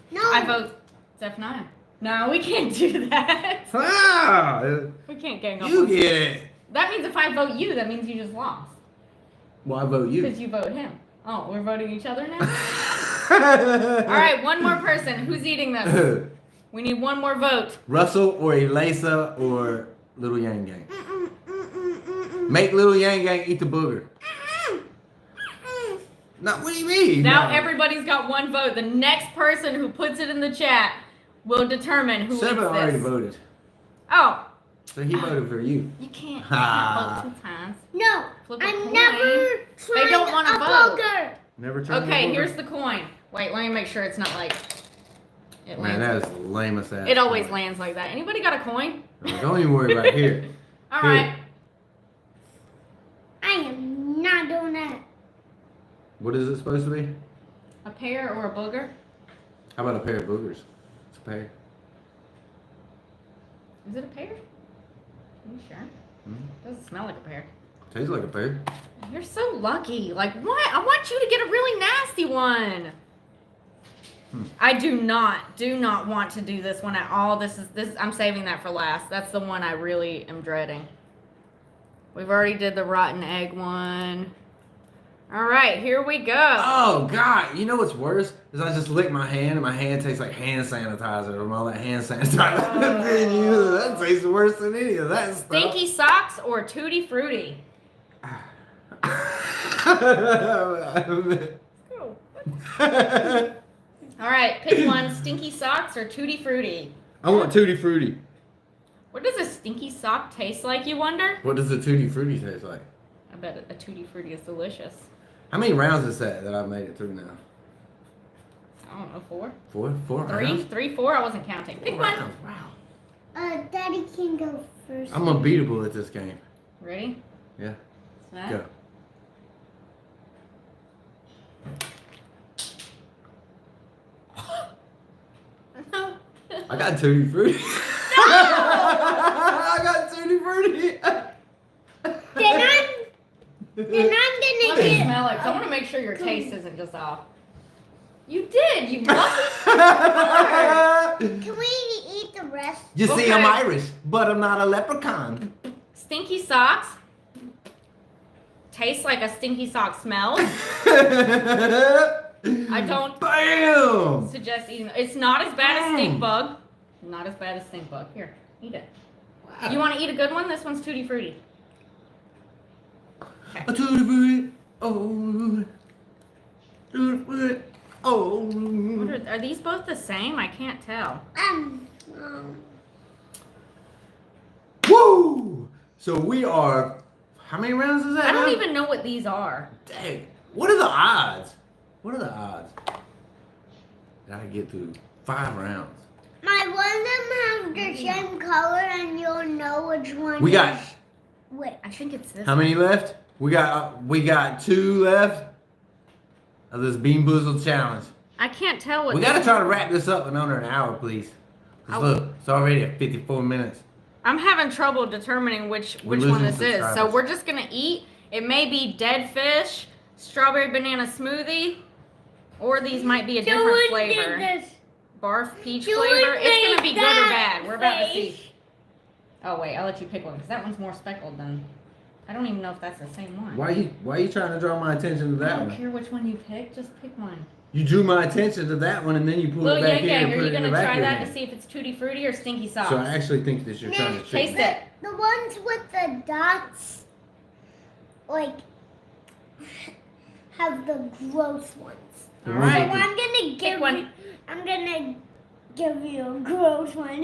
No. I vote Zephaniah. No, we can't do that. Ah, We can't gang up. you on- get it. That means if I vote you, that means you just lost. Well, I vote you. Because you vote him. Oh, we're voting each other now? All right, one more person. Who's eating this? We need one more vote. Russell or Elisa or Little Yang Gang. Make Little Yang Gang eat the booger. No, what do you mean? Now No. everybody's got one vote. The next person who puts it in the chat will determine who Seven eats already this. voted. Oh, So he voted for you. you can't Ha. vote 2 times. No. Flip a I'm coin. never trying don't wanna a vote. booger. Never tried Okay, the booger? here's the coin. Wait, let me make sure it's not like it Man, lands. that is the lamest ass. It always coin. lands like that. Anybody got a coin? Don't even worry about here. All Here. right. I am not doing that. What is it supposed to be? A pear or a booger? How about a pair of boogers? It's a pair. Is it a pear? Are you sure? Doesn't smell like a pear. Tastes like a pair. You're so lucky. Like, what? I want you to get a really nasty one. I do not want to do this one at all. This. I'm saving that for last. That's the one I really am dreading. We've already did the rotten egg one. All right, here we go. Oh God! You know what's worse is I just lick my hand and my hand tastes like hand sanitizer from all that hand sanitizer that's being used. That tastes worse than any of that stuff. Stinky socks or tutti frutti? All right, pick one. Stinky socks or tutti frutti? I want tutti frutti. What does a stinky sock taste like, you wonder? What does the tutti frutti taste like? I bet a tutti frutti is delicious. How many rounds is that I've made it through now? I don't know, 4? 4 3? rounds? 3, 4? I wasn't counting. Pick 4 one. rounds. Wow. Daddy can go first. I'm unbeatable at this game. Ready? Yeah. Set. Go. No. I got tutti frutti. I got tutti frutti. Then I'm gonna Let me get. smell it. 'Cause I want to make sure your taste isn't just off. You did. You lucky. Can we eat the rest? You see, Okay. I'm Irish, but I'm not a leprechaun. Stinky socks. Tastes like a stinky sock smells. I don't Bam! suggest eating. It's not as bad as stink bug. Not as bad as stink bug. Here, eat it. You want to eat a good one? This one's tutti frutti. A tutti frutti. Oh. Tutti frutti. Oh. What are these both the same? I can't tell. Woo! So we are. How many rounds is that? I don't now? even know what these are. Dang. What are the odds? What are the odds that I get through 5 rounds? My one of them have the same color, and you'll know which one. We got. is which. I think it's this. How many left? We got 2 left of this Bean Boozled challenge. I can't tell what. We gotta try to wrap this up in under an hour, please. Look, it's already at 54 minutes. I'm having trouble determining which one this is. So we're just gonna eat. It may be dead fish, strawberry banana smoothie, or these might be a different flavor. Barf peach flavor. It's gonna be good or bad. We're about to see. Oh wait, I'll let you pick one because that one's more speckled than. I don't even know if that's the same one. Why are you trying to draw my attention to that one? I don't care which one you pick. Just pick one. You drew my attention to that one, and then you pulled it back in and put it in the back. Are you gonna try that to see if it's tutti frutti or stinky sauce? So I actually think that you're trying to trick me. Taste it. The ones with the dots, like, have the gross ones. All right. So I'm gonna give you a gross one.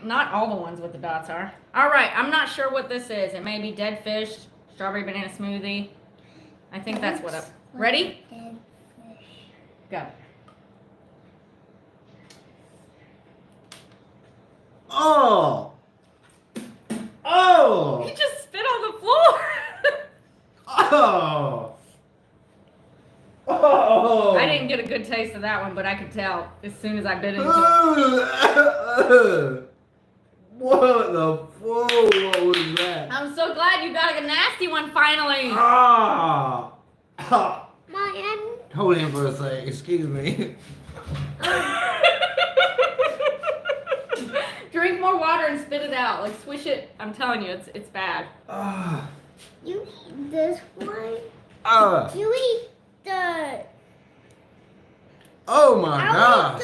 Not all the ones with the dots are. All right. I'm not sure what this is. It may be dead fish, strawberry banana smoothie. I think that's what up. Ready? Go. Oh! Oh! You just spit on the floor. Oh! Oh! I didn't get a good taste of that one, but I could tell as soon as I bit into it. What the fuck? What was that? I'm so glad you got a nasty one finally. Ah! My Hold in for a sec. Excuse me. Drink more water and spit it out. Like swish it. I'm telling you, it's bad. You eat this one. You eat the. Oh my gosh.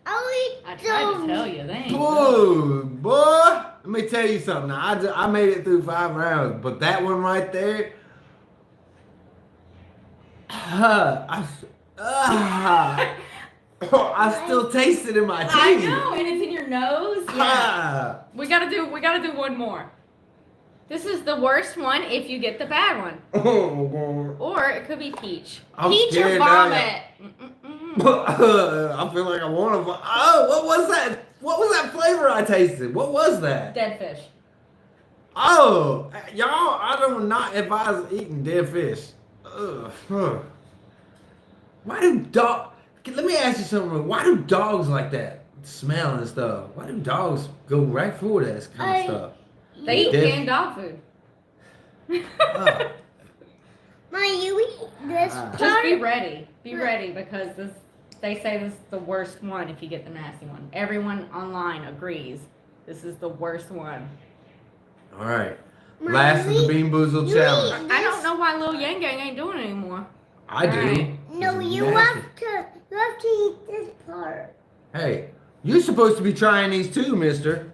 I tried to tell you, they ain't good. Oh, boy. Let me tell you something. Now, I made it through 5 rounds, but that one right there. I still taste it in my teeth. I know, and it's in your nose. Yeah. We gotta do one more. This is the worst one if you get the bad one. Oh, or it could be peach. I'm Peach or scared vomit. I feel like I want to. Oh, what was that? What was that flavor I tasted? What was that? Dead fish. Oh, y'all, I do not advise eating dead fish. Ugh. Why do dogs? Let me ask you something. Why do dogs like that smell and stuff? Why do dogs go right for that kind of stuff? They eat canned dog food. You eat this part. Just be ready. Be ready because they say this is the worst one if you get the nasty one. Everyone online agrees this is the worst one. All right. Last of the Bean Boozled challenge. I don't know why Lil Yang Gang ain't doing it anymore. I do. Right. No, you have to eat this part. Hey, you're supposed to be trying these too, mister.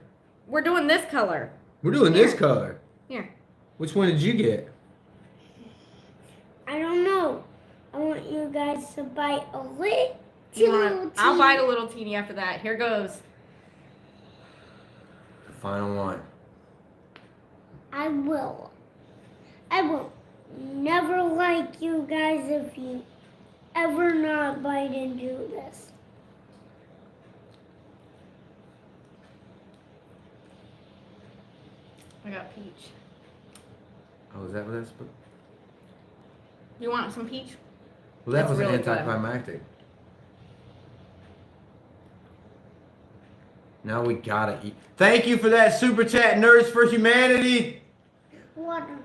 We're doing this color. We're doing this color. Here. Which one did you get? I don't know. I want you guys to bite a little teeny. I'll bite a little teeny after that. Here goes. The final one. I will never like you guys if you ever not bite into this. I got peach. Oh, is that what that's? You want some peach? Well, that That's was really good. anticlimactic. Now we gotta eat. Thank you for that super chat, Nerds for Humanity. Water.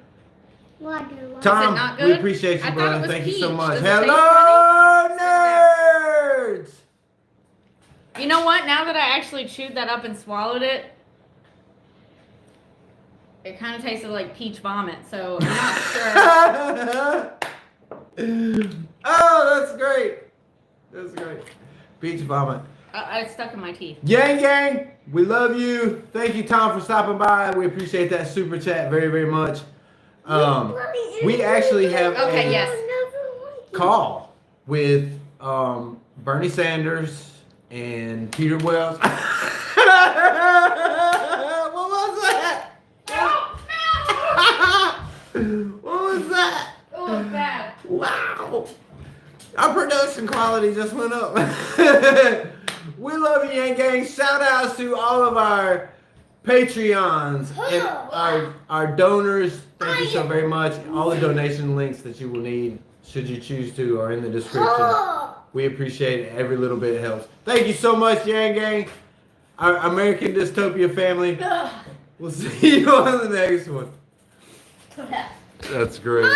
Tom, not we good? appreciate you, I thought brother. it was Thank you so peach. much. Does it taste Hello, nerds! You know what? Now that I actually chewed that up and swallowed it, it kind of tasted like peach vomit. So I'm not sure. Oh, that's great. That's great. Peach vomit. It's stuck in my teeth. Yang Gang, we love you. Thank you, Tom, for stopping by. We appreciate that super chat very, very much. We actually have a call with Bernie Sanders and Peter Wells. What was that? What was that? It was bad. Wow. Our production quality just went up. We love you, Yang Gang. Shout outs to all of our Patreons and our donors. Thank you so very much. All the donation links that you will need, should you choose to, are in the description. We appreciate it. Every little bit helps. Thank you so much, Yang Gang. Our American Dystopia family. We'll see you on the next one. That's great.